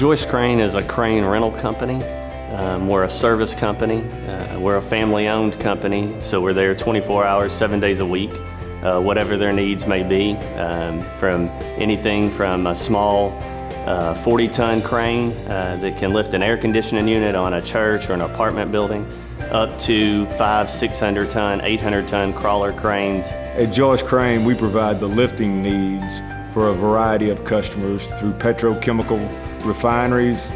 Joyce Crane is a crane rental company. We're a service company. We're a family-owned company, so we're there 24 hours, 7 days a week, whatever their needs may be, from anything from a small 40-ton crane that can lift an air conditioning unit on a church or an apartment building, up to 500-600-ton, 800-ton crawler cranes. At Joyce Crane, we provide the lifting needs for a variety of customers through petrochemical refineries,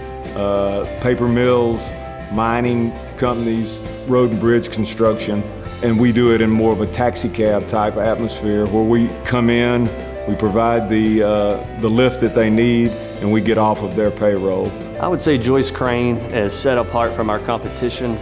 paper mills, mining companies, road and bridge construction, and we do it in more of a taxi cab type atmosphere where we come in, we provide the lift that they need, and we get off of their payroll. I would say Joyce Crane is set apart from our competition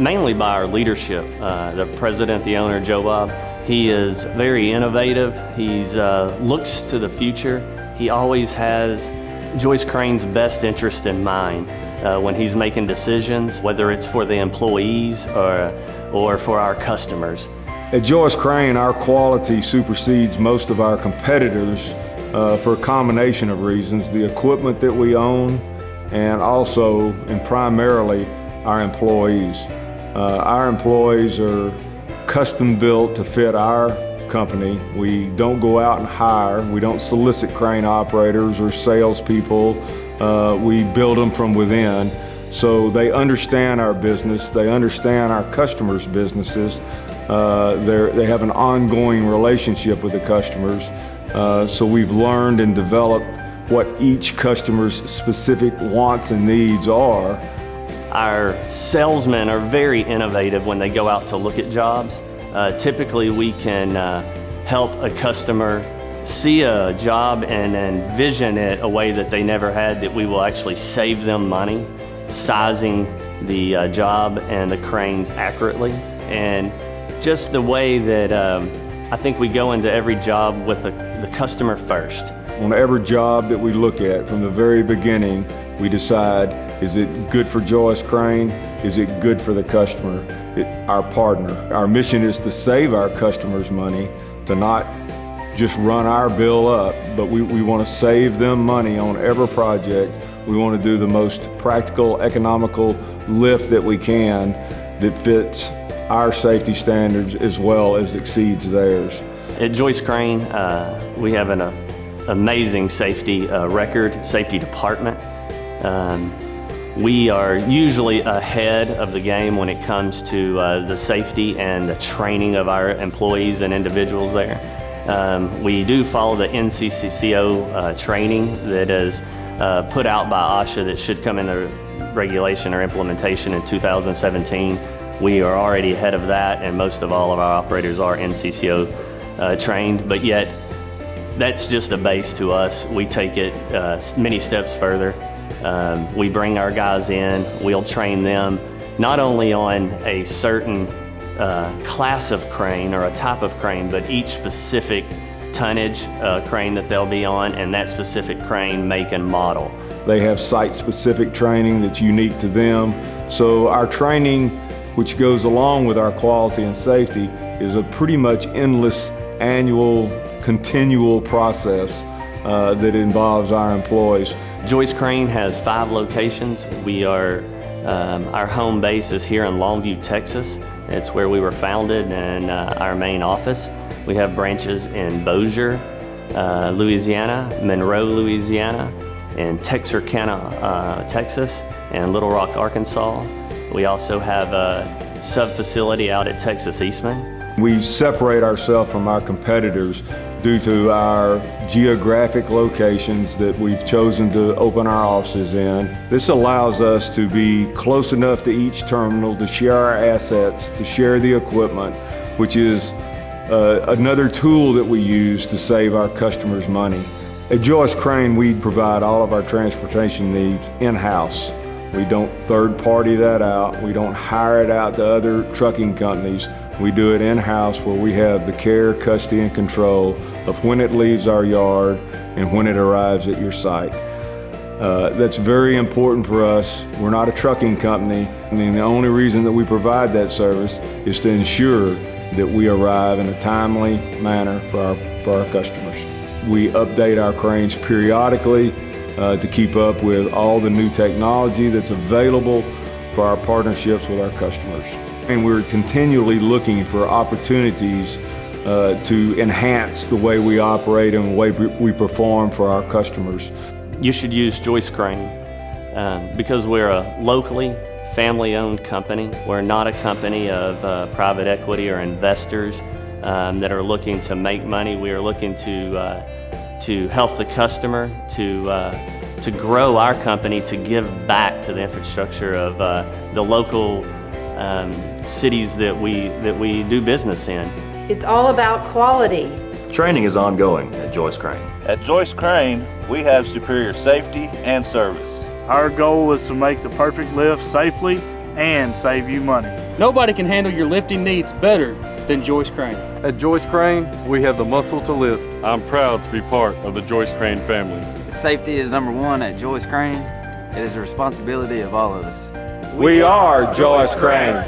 mainly by our leadership. The president, the owner, Joe Bob, he is very innovative. He's looks to the future. He always has Joyce Crane's best interest in mind when he's making decisions, whether it's for the employees or for our customers. At Joyce Crane, our quality supersedes most of our competitors for a combination of reasons: the equipment that we own, and also, and primarily, our employees. Our employees are custom built to fit our company. We don't go out and hire. We don't solicit crane operators or salespeople. We build them from within. So they understand our business. They understand our customers' businesses. They have an ongoing relationship with the customers. So we've learned and developed what each customer's specific wants and needs are. Our salesmen are very innovative when they go out to look at jobs. Typically we can help a customer see a job and envision it a way that they never had, that we will actually save them money, sizing the job and the cranes accurately. And just the way that I think we go into every job with the customer first. On every job that we look at, from the very beginning, we decide, is it good for Joyce Crane? Is it good for the customer, our partner? Our mission is to save our customers money, to not just run our bill up, but we want to save them money on every project. We want to do the most practical, economical lift that we can that fits our safety standards as well as exceeds theirs. At Joyce Crane, we have an amazing safety record, safety department. We are usually ahead of the game when it comes to the safety and the training of our employees and individuals there. We do follow the NCCCO training that is put out by OSHA that should come into regulation or implementation in 2017. We are already ahead of that, and most of all of our operators are NCCO trained, but yet that's just a base to us. We take it many steps further. We bring our guys in, we'll train them not only on a certain class of crane or a type of crane, but each specific tonnage crane that they'll be on, and that specific crane make and model. They have site-specific training that's unique to them. So our training, which goes along with our quality and safety, is a pretty much endless, annual, continual process that involves our employees. Joyce Crane has 5 locations. We are, our home base is here in Longview, Texas. It's where we were founded, and our main office. We have branches in Bossier, Louisiana, Monroe, Louisiana, and Texarkana, Texas, and Little Rock, Arkansas. We also have a sub-facility out at Texas Eastman. We separate ourselves from our competitors due to our geographic locations that we've chosen to open our offices in. This allows us to be close enough to each terminal to share our assets, to share the equipment, which is another tool that we use to save our customers money. At Joyce Crane, we provide all of our transportation needs in-house. We don't third-party that out. We don't hire it out to other trucking companies. We do it in-house, where we have the care, custody, and control of when it leaves our yard and when it arrives at your site. That's very important for us. We're not a trucking company, and the only reason that we provide that service is to ensure that we arrive in a timely manner for our customers. We update our cranes periodically to keep up with all the new technology that's available for our partnerships with our customers. And we're continually looking for opportunities to enhance the way we operate and the way we perform for our customers. You should use Joyce Crane because we're a locally family-owned company. We're not a company of private equity or investors that are looking to make money. We are looking to help the customer, to grow our company, to give back to the infrastructure of the local cities that we do business in. It's all about quality. Training is ongoing at Joyce Crane. At Joyce Crane, we have superior safety and service. Our goal is to make the perfect lift safely and save you money. Nobody can handle your lifting needs better than Joyce Crane. At Joyce Crane, we have the muscle to lift. I'm proud to be part of the Joyce Crane family. Safety is number one at Joyce Crane. It is the responsibility of all of us. We are Joyce Crane.